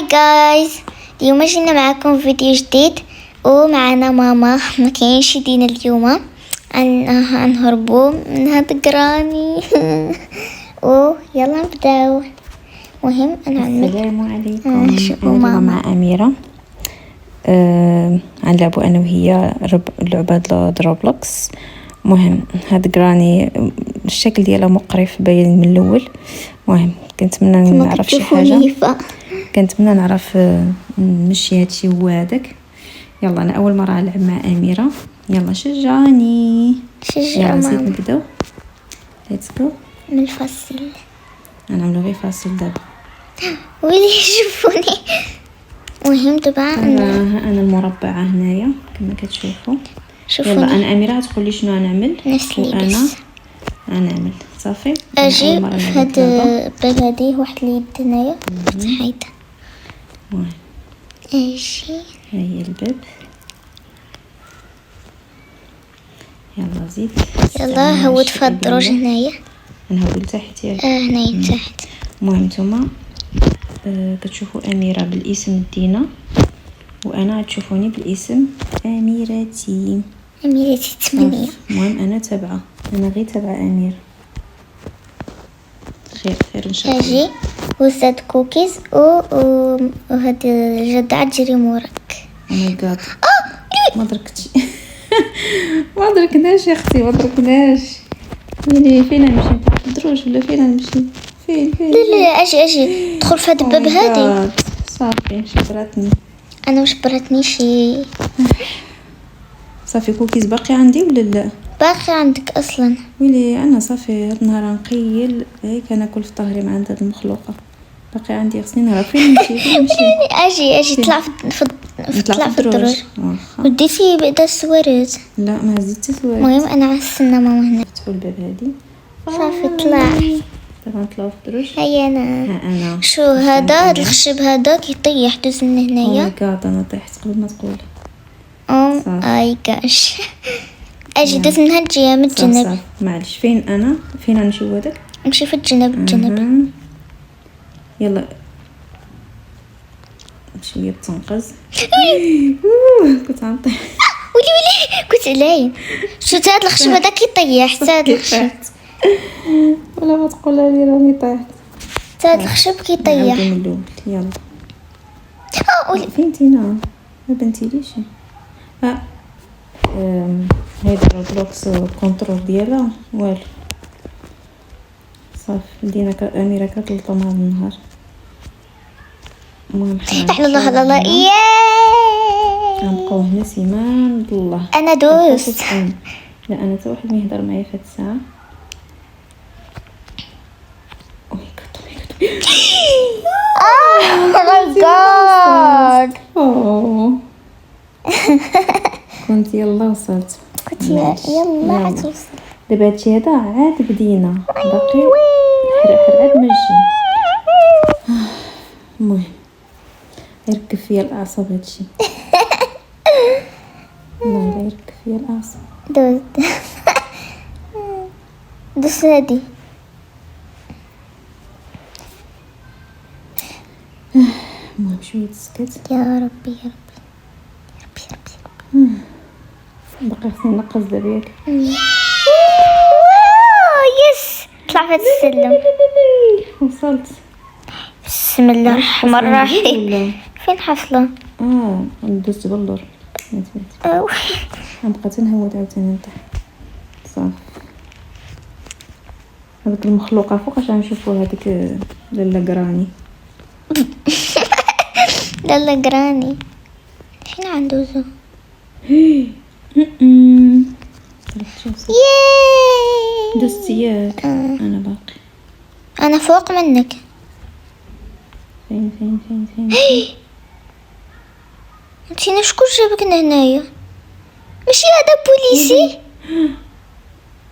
هاي جايز، اليوم جينا معاكم فيديو جديد ومعنا ماما. ما كاينش يدينا اليوم، نهربوا من هاد القراني. ويلا نبداو. مهم انا عندك السلام عليكم. انا مع اميره غنلعبوا انا وهي لعبه روبلوكس. مهم هاد جراني الشكل ديالها مقرف باين من الاول. مهم كنتمنى نعرف شي حاجه، كنتمنى نعرف نمشي هادشي هو هذاك. يلا انا اول مره نلعب مع اميره، يلا شجعني. شجع نزيد ماما. نبداو. ليتس جو. من الفصل انا عامله غير فاصل دابا. ويلي شوفوني. مهم دابا انا المربعه هنايا كما كتشوفوا. شوفوني. يلا انا اميره تقول لي شنو غنعمل نفس اللي وانا بس غنعمل صافي. اجي هاد الباب هادي واحد اليد هنايا هايدا. اجي هاي الباب. يلا زيد. يلا هود في هاد الدروج هنايا. نهود لتحت ياك. هنايا تحت. المهم نتوما كتشوفوا اميره بالاسم دينا وانا غتشوفوني بالاسم اميرتي. أميرتي 8. المهم انا تابعه، انا غير تابعه امير. خير ان شاء الله. اجي وزاد كوكيز وهاد الجدعة تجري موراك. او ماي جاد. ما دركتش. ما دركناش يا اختي، ما دركناش. فين نمشي تحت الدروج ولا فين نمشي؟ فين لا اجي دخل في هاد الباب هادي. صافي شبرتني. انا مش براتنيش. صافي كوكيز باقي عندي ولا لا؟ باقي عندك اصلا. ويلي انا صافي هاد النهار نقيل هيك ناكل في ظهري مع هاد المخلوقه. باقي عندي خصني نهرب. فين نمشي؟ اجي طلع في الدروج. وديتي بدا السوارات. لا ما زدت سوارت. المهم انا غنستنى ماما هنا. فتحوا الباب هادي. صافي طلع. دابا نطلعوا في الدروج. هيا انا شو هاد الخشب هذا كيطيح. دوز من او هنايا. ماي جاد انا طيحت قبل ما تقول. اي كاش. اجي دوز من هاد الجهه من الجنب. صافي معليش. فين نمشي هذاك؟ نمشي في الجنب. يلا شويه تنقز. كنت غنطيح. ويلي كنت لاين. شو هاد الخشب هذا كيطيح. هاد الخشب ولا ما تقولها لي راني طيحت. هاد الخشب كيطيح. نعاودو من الاول. يلا فين تينا؟ ما بنتيليش. هيدا البلوكس كونترول ديالها والو. صافي دينا اميره كتلطم هذا النهار. المهم على الله على الله. غنبقاو هنا سيمان الله. انا دوزت. لا انا حتى واحد ما يهضر معايا في هاد الساعه. او ماي جاد. كنت يلا وصلت. كنت يلا عتوصل. دابا هادشي هذا عاد بدينا باقي حرقت ماشي. المهم يركب فيا الاعصاب هادشي. والله لا يركب فيا الاعصاب. دوز هادي. المهم شويه سكت. يا ربي يا ربي يا ربي. باقي خصني نقص دابا ياك. يس طلع في السلم. وصلت. بسم الله الرحمن الرحيم. فين حصله؟ دوزت بالدور. غنبقى تنهود عاوتاني نطيح. صافي هذيك المخلوقه فوقاش غنشوفوا هذيك لالا جراني. لالا جراني فين عندوزو؟ دوزت ياك. انا باقي. انا فوق منك. فين انتينا شكون جابك هنايا؟ ماشي هذا بوليسي؟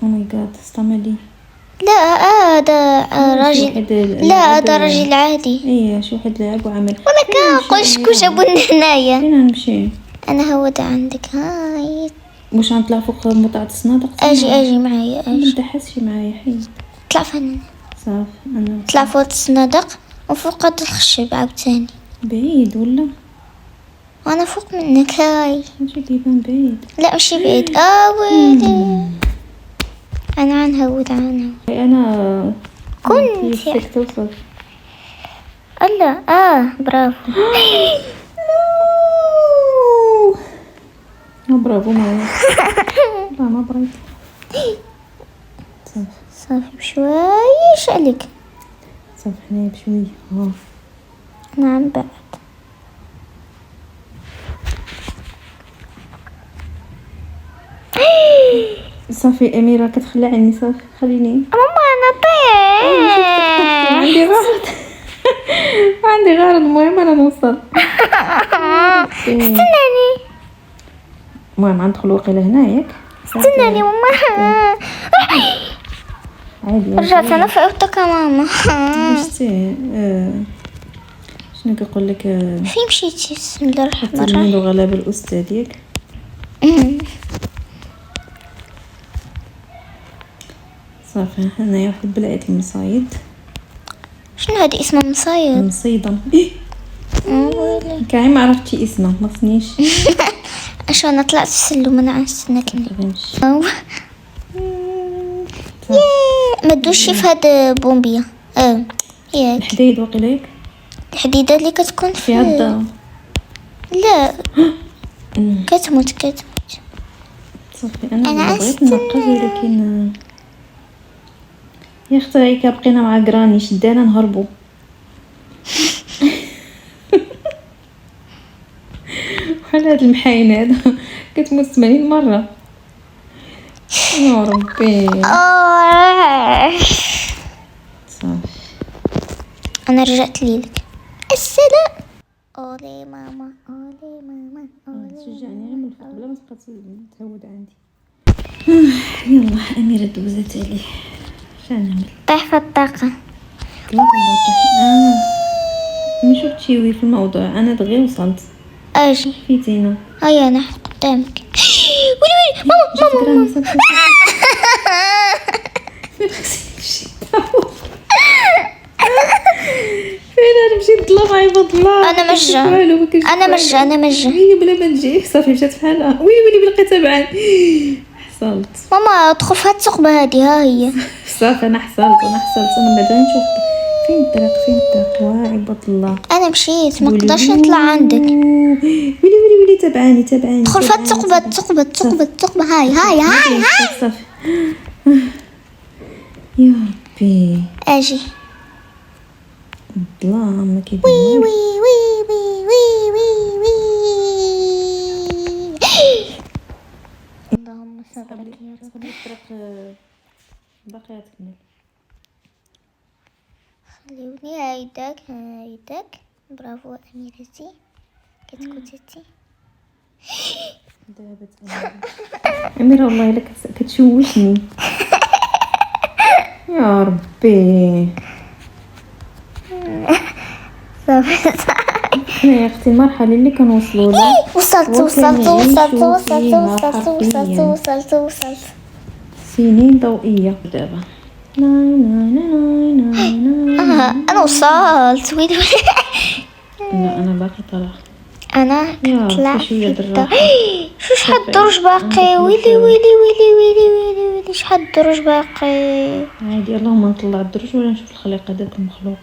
او ماي جاد استعملي. لا هذا راجل. لا هذا راجل عادي. ايه شي واحد لاعب وعمل. وانا كنقول شكون جابونا هنايا. فين نمشي؟ انا هو دا عندك. هاي واش غنطلع فوق مطعة الصنادق؟ اجي معايا. ما تحسش معايا حي. طلع فين؟ صافي انا طلع فوق الصنادق وفوق هاد الخشب عاوتاني. بعيد ولا وانا فوق منك. هاي ماشي يبان بعيد. لا مش بعيد. ويلي انا عنهود عنها. انا كنت فيك توصل. الله برافو. برافو ما لا ما بريت. صافي بشويش عليك. صافي هنا بشويه. نعم بعد. صافي أميرة كتخلعني. صافي خليني. ماما انا طيب. عندي غرض. عندي غرض المهم انا نوصل. استناني. المهم غندخل وقيله هنا ياك. استناني ماما. عادي رجعت انا في اوضتك ماما. شتي شنو كيقول لك فين مشيتي؟ بسم الله الرحمن تلميذ الرحيم. غلب الاستاذ ياك. صافي هنايا واحد بلعة المصايد. شنو هادي اسمها مصايد؟ مصيدة. ويلي كاع ما عرفتي اسمها ما صنيش. اشو انا طلعت السلم انا نستناكني. ما تدوشي في هاد بومبيا. ياك الحديد واقيلا ياك. الحديدة اللي كتكون في عدا. لا كتموت. صافي أنا انا بغيت أستنى. ننقز ولكن يا اختي هيك بقينا مع كراني شدانا نهربوا. بحال هاد المحاين هذا كتموت 80 مرة. يا ربي. صافي انا رجعت ليلك. السلام. اولي ماما اولي ماما تشجعني غير من الفوق بلا ما تبقى تهود عندي. يلا أميرة دوزت عليه. شنعمل؟ طيح في الطاقة. الله ما شفتي في الموضوع. انا دغيا وصلت. اجي فيتينا. هيا انا قدامك. ويلي ماما فين انا مشيت نطلع مع عباد الله. انا مجا هي بلا ما نجي. صافي مشات بحالها. ويلي لقيتها بعد. حصلت. ماما ادخل في هاد الثقبة هادي. ها هي. صافي انا حصلت انا بعدا نشوف فين الطريق. عباد الله انا مشيت ما نقدرش نطلع عندك. ويلي تابعاني. ادخل في هاد الثقبة. هاي صافي. يا ربي. اجي. الله ما كيبان. وي اللهم صل على الطريق باقي تكمل. خليوني. هايداك برافو أميرتي كتكوتتي. دابت أميرة والله إلا كتشوشني. يا ربي. صافي يا اختي المرحله اللي كنوصلوا لها. وصلت. سنين ضوئيه دابا. انا وصلت. ويلي لا انا باقي طالعه. انا كنطلع شويه بالراحه. شو شحال الدرج باقي. ويلي شحال الدرج باقي. عادي اللهم نطلع الدرج ولا نشوف الخليقه داك المخلوق.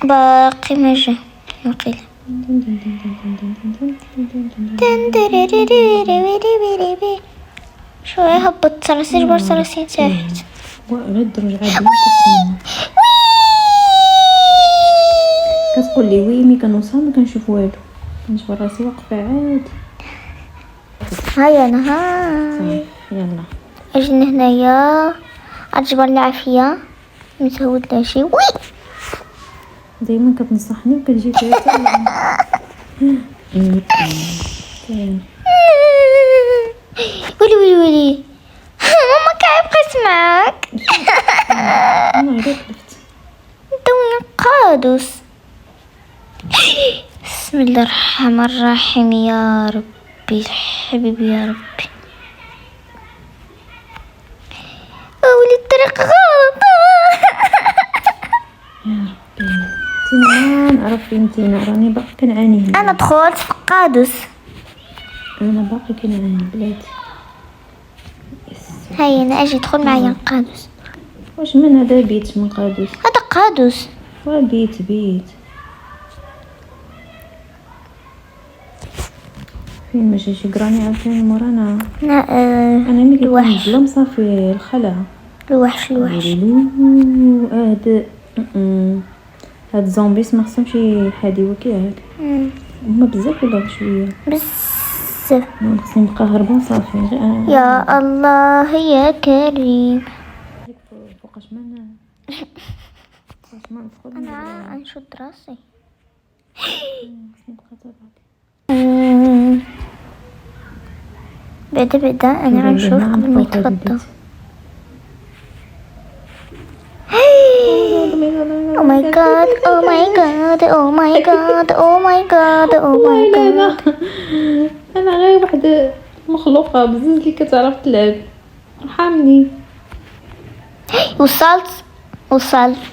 باقي ما جا وقيلا. شويه هبط صراصير بر صراصير تحت. غير الدرج عادي كتقول لي وي مي كنوصل ما كنشوف والو. كنشوف راسي واقفه عادي. هيا انا صافي يلا اجي هنايا. عجبر العافيه متهود لا شي. وي دايما كتنصحني وكتجي فيها. ويلي ماما كيبقى معاك. والله الا كلفت. دوي قادوس. بسم الله الرحمن الرحيم. يا ربي حبيبي يا ربي. ولي الطريق غلط. يا ربي تنان نعرف فين زينة، راني باقي كنعاني هنا. انا دخلت في قادوس. انا باقي كنعاني بلاتي. هيا انا اجي ادخل معايا قادوس. واش من هذا بيت من قادوس؟ هذا قادوس. بيت فين ماشي شي قراني عاوتاني مورانا. لا انا ملي كنت بلا مصافي الخلا. الوحش هاد زومبيس ما خصهمش يحاديو كي هاك. هما بزاف ولا بشويه؟ بزاف. خصني نبقى هربان صافي. يا الله يا كريم. فوقاش ما ندخل. انا نشد راسي. خصني نبقى تبعك. بعدا انا غنشوف قبل ما يتفضى. Oh my god, oh my god, oh my god, oh my god, oh my god. انا غير واحدة مخلوقة بزز اللي كتعرف تلعب. ارحمني. وصلت.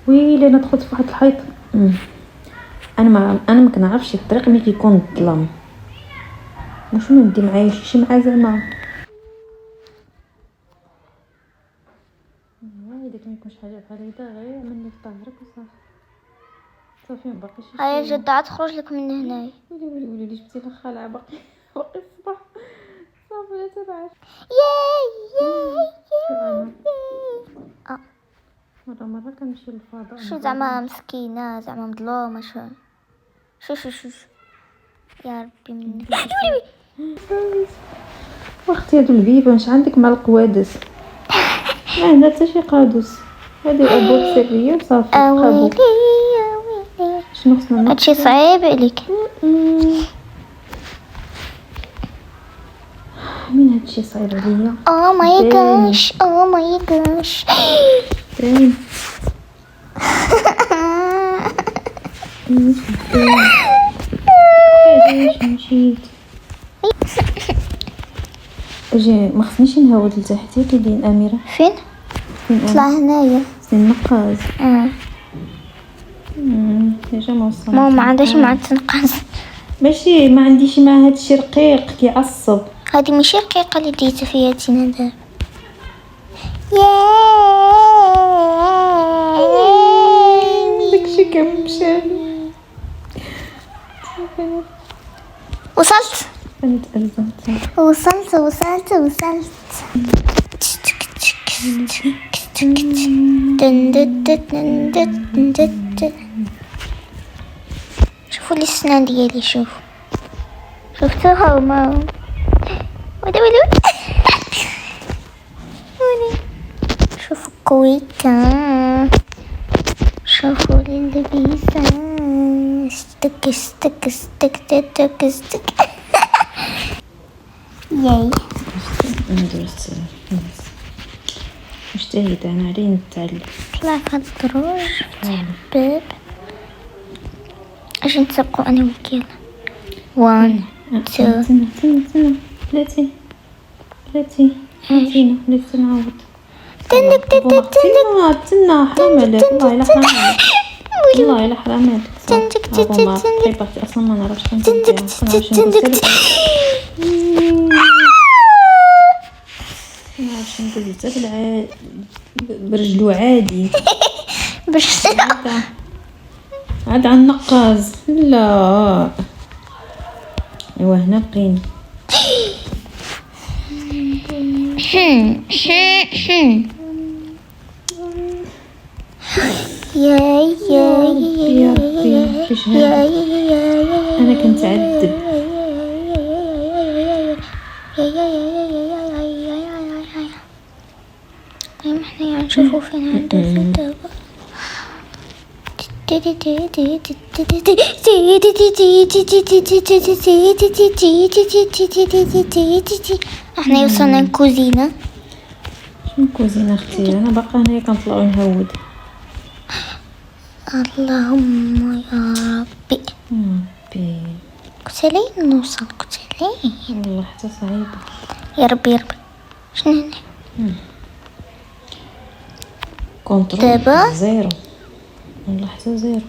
ويلي انا دخلت في واحد الحيط. انا ما كنعرفش الطريق ملي كيكون الظلام. وشنو ندي معايا شي معاه زعما. داك ما يكونش حاجه بحال هكا، غير مني طاهرك وصافي ما باقيش. هيا جدة تخرج لك من هنايا. ولي جبتي لها خالعه باقي الصباح صافي لا تبعش. مرة كنمشي للفضاء. شو زعما مسكينة زعما مظلومة شو يا ربي منك. واختي هادو البيبان اش عندك مع القوادس؟ ما عندها حتى شي قادوس. هادي ابواب سريه وصافي. ويلي شنو خصنا هادشي صعيب عليك. من هادشي صعيب عليا. او ماي جاش كريم. مشيت اجي ما خصنيش نهود لتحتي كي داين اميره. فين طلع هنايا النقاز. ديجا ما وصلت. ماما ما عندهاش مع التنقاز. ماشي ما عنديش مع هادشي رقيق كيعصب. هادي ماشي رقيقه اللي ديتها فيها تينا دابا. داكشي كامل مشالي. وصلت شوفوا لي السنان ديالي. شفتوها وما شوفوا كويكا. شوفوا لي اللبيسة. استك ياي. درت مجتهدة انا علي نتعلم. طلع في هاد الدروج باب. اجي نتسابقوا انا وياك يلا. 1 2 بلاتي نعاود. تنا حرام عليك والله الا حرام عليك. اصلا ما نعرفش ندوز حتى برجلو عادي. باش عاد عن النقاز. لا ايوا هنا بقينا. يا انا كنتعذب. احنا نشوفوا فين عنده دابا. احنا وصلنا للكوزينة. شنو كوزينة اختي؟ انا باقا هنايا كنطلعو نهود. اللهم يا ربي. قلت لي نوصل والله حتى صعيب. يا ربي شنو هنا؟ كونترول زيرو. والله حتى زيرو.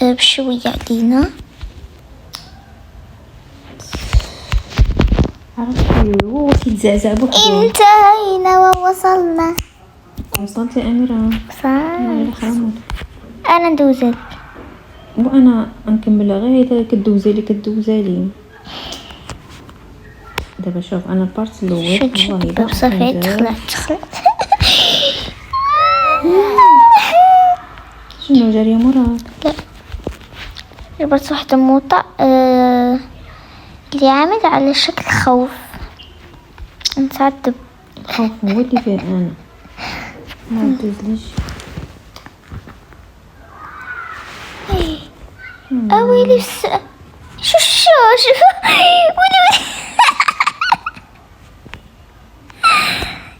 بشوية علينا. عرفتي هو كيتزعزع بوحدو. انتهينا ووصلنا. وصلتي أميرة؟ صح. انا ندوزك وانا نكملها غير اذا كدوزالي. دابا شوف انا البارت الاول والله بصافي تخلعت شنو جاريه موراك؟ لا جبت واحدة موطة اللي عامل على شكل خوف. نتعذب. الخوف هو اللي فيه انا ما ندوزليش. اويلي شو ويلي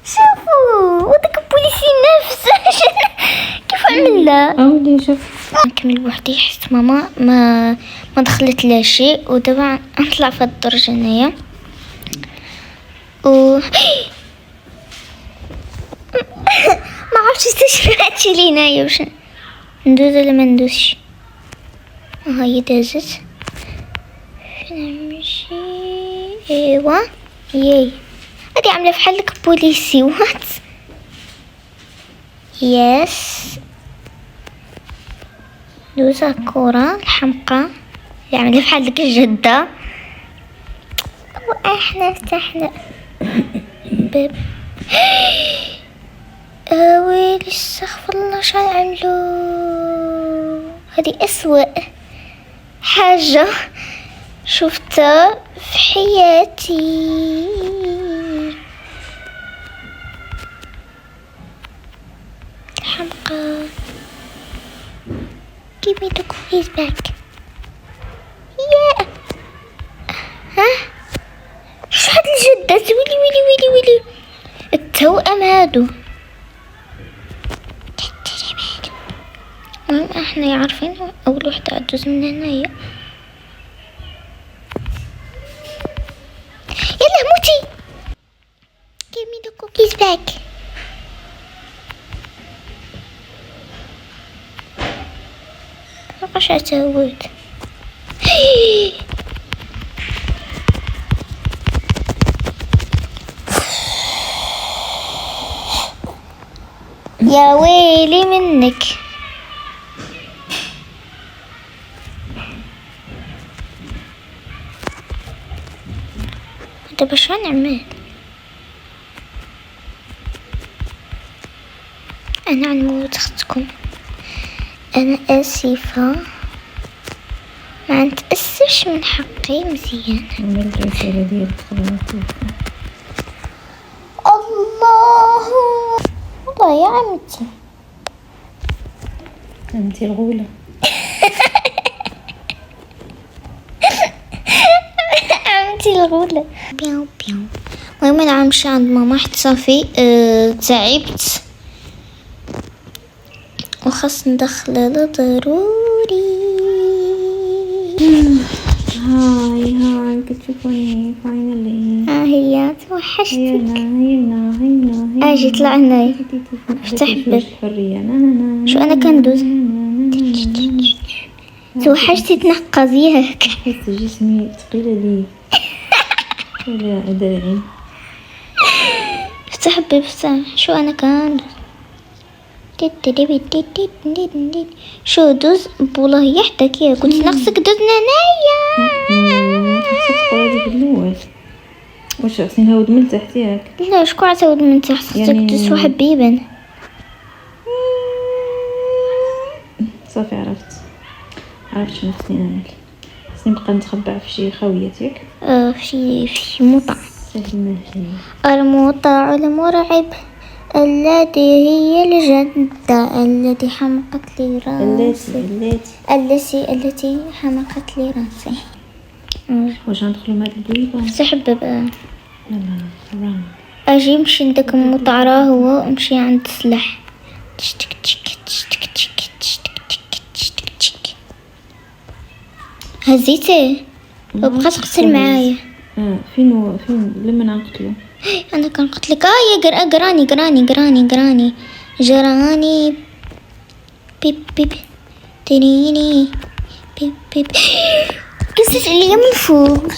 شوفوا وداك البوليسي نفسه كيف عملها. اويلي شوف نكمل بوحدي حيت ماما ما دخلت لا شيء. ودابا نطلع في الدرج هنايا ما عرفتش هادشي اللي هنايا واش ندوز ولا ما ندوزش. هاي دازت فين نمشي. ايوا ياي هادي عامله بحال لك بوليسي وات يس. دوزا كورة الحمقى اللي عامله بحال لك الجدة. واحنا فتحنا باب. ويلي استغفر الله شحال عملو. هادي اسوأ حاجة شفتها في حياتي. الحمقى. give me the cookies back. yeah. ها شو هاد الجدات ويلي التوأم هادو. احنا عارفين اول وحده عجوز من هنايا. يلا موتي give me the cookies back. اش اسويت. يا ويلي منك. دابا شنو نعمل؟ انا عنموت اختكم. انا اسفه ما نتأسفش من حقي مزيان. عملت الرسالة ديالك الله والله يا عمتي انتي الغولة. عمتي الغولة. بيو بيو. المهم انا عمشي عند ماما حتى صافي تعبت وخاص ندخل ضروري. هاي كتشوفوني فاينلي. هي توحشتك. هينا اجي طلع هنايا افتح الباب. شو انا كندوز توحشتي تنقز ياك. حس جسمي ثقيلة لي ولا أدري. افتح الباب افتح. شو انا كندوز شو دوز بولا هي حداك يا قلت ناقصك دوز هنايا. خاصك تقولي هذيك الأول. واش خصني نهود من تحت ياك؟ لا شكون عتهود من تحت خصك دوز واحد بيبان. صافي عرفت شنو خصني نعمل. خصني نبقى نتخبع في شي خاويات ياك. في شي مطعم. سهل المطاع المرعب التي هي الجدة التي حمقت لي راسي. التي حمقت لي راسي. واش غندخلو مع البويبه؟ سحب بقى. لا اجي نمشي عندك المطاع راه هو امشي عند السلاح. هزيتي وبقى تقتل معايا. فين لما نقتلو انا كنقتلك. يا جراني بيب تريني بيب بيب قصة اللي من فوق.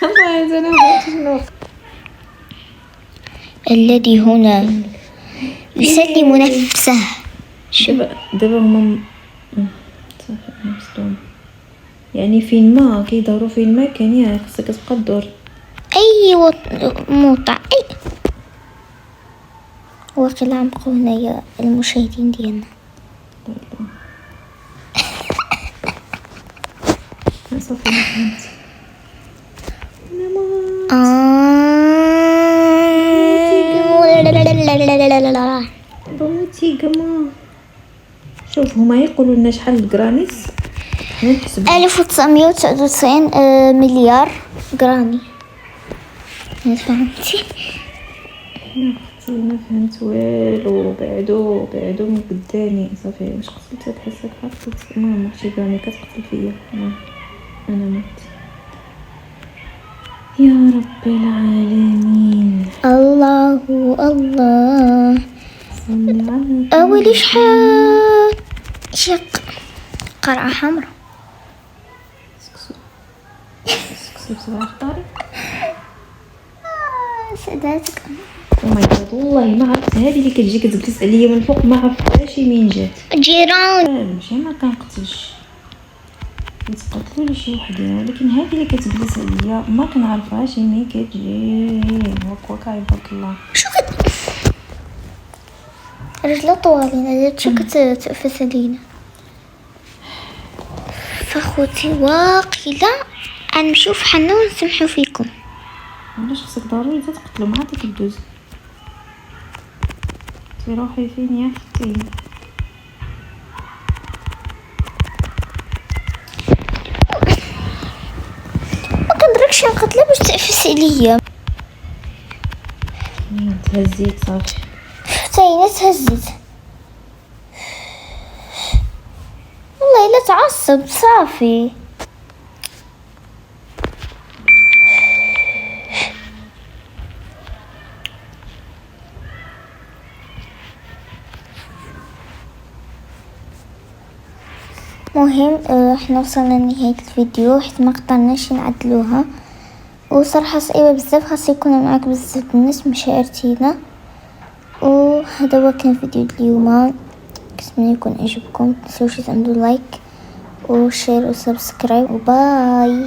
الله أنا ما شنو الذي هنا يسلم نفسه. دابا هما صافي مصدوم، يعني فين ما كيدوروا فين ما كان ياك خصك تبقى تدور. اي موطع اي واقيلا عمقوا هنايا المشاهدين ديالنا. صافي ما فهمت. بومتي كما شوف هما يقولوا لنا شحال الجرانيس نحسب 1999 مليار جرامي. فهمتي؟ ما فهمت والو. بعدو من قدامي صافي. واش قتلت هاد حسك حطيت ماما شي جراني كتقتل فيا. انا مت يا رب العالمين. الله الله. أول شحال شق قرعة حمراء. سكسو بسبع خطاري. سداتك. او ماي جاد والله ما عرفت هذه اللي كتجي كتجلس عليا من فوق، ما عرفتهاش منين جات. جيران ماشي ما كنقتلش، يتقتلوا لي شي وحدين، ولكن هذه اللي كتجلس عليا ما كنعرفهاش منين كتجي. وكا يبارك الله. شو رجله طوالين هذا شو كتفس علينا. فاخوتي واقيلا غنمشيو فحالنا ونسمحوا فيكم. علاش خصك ضروري تقتلوا مع ديك الدوز؟ تروحي فين يا اختي؟ ما كندركش نقتلها باش تقفز عليا. تهزيت صافي. حتى هي تهزت والله الا تعصب صافي. مهم احنا وصلنا لنهاية الفيديو حيت ما قدرناش نعدلوها، وصراحة صعيبة بزاف، خاص يكون معاك بزاف الناس باش عرفتينا. وهذا هو كان فيديو اليوم، كنتمنى يكون عجبكم. متنسوش تعملوا لايك وشير وسبسكرايب وباي.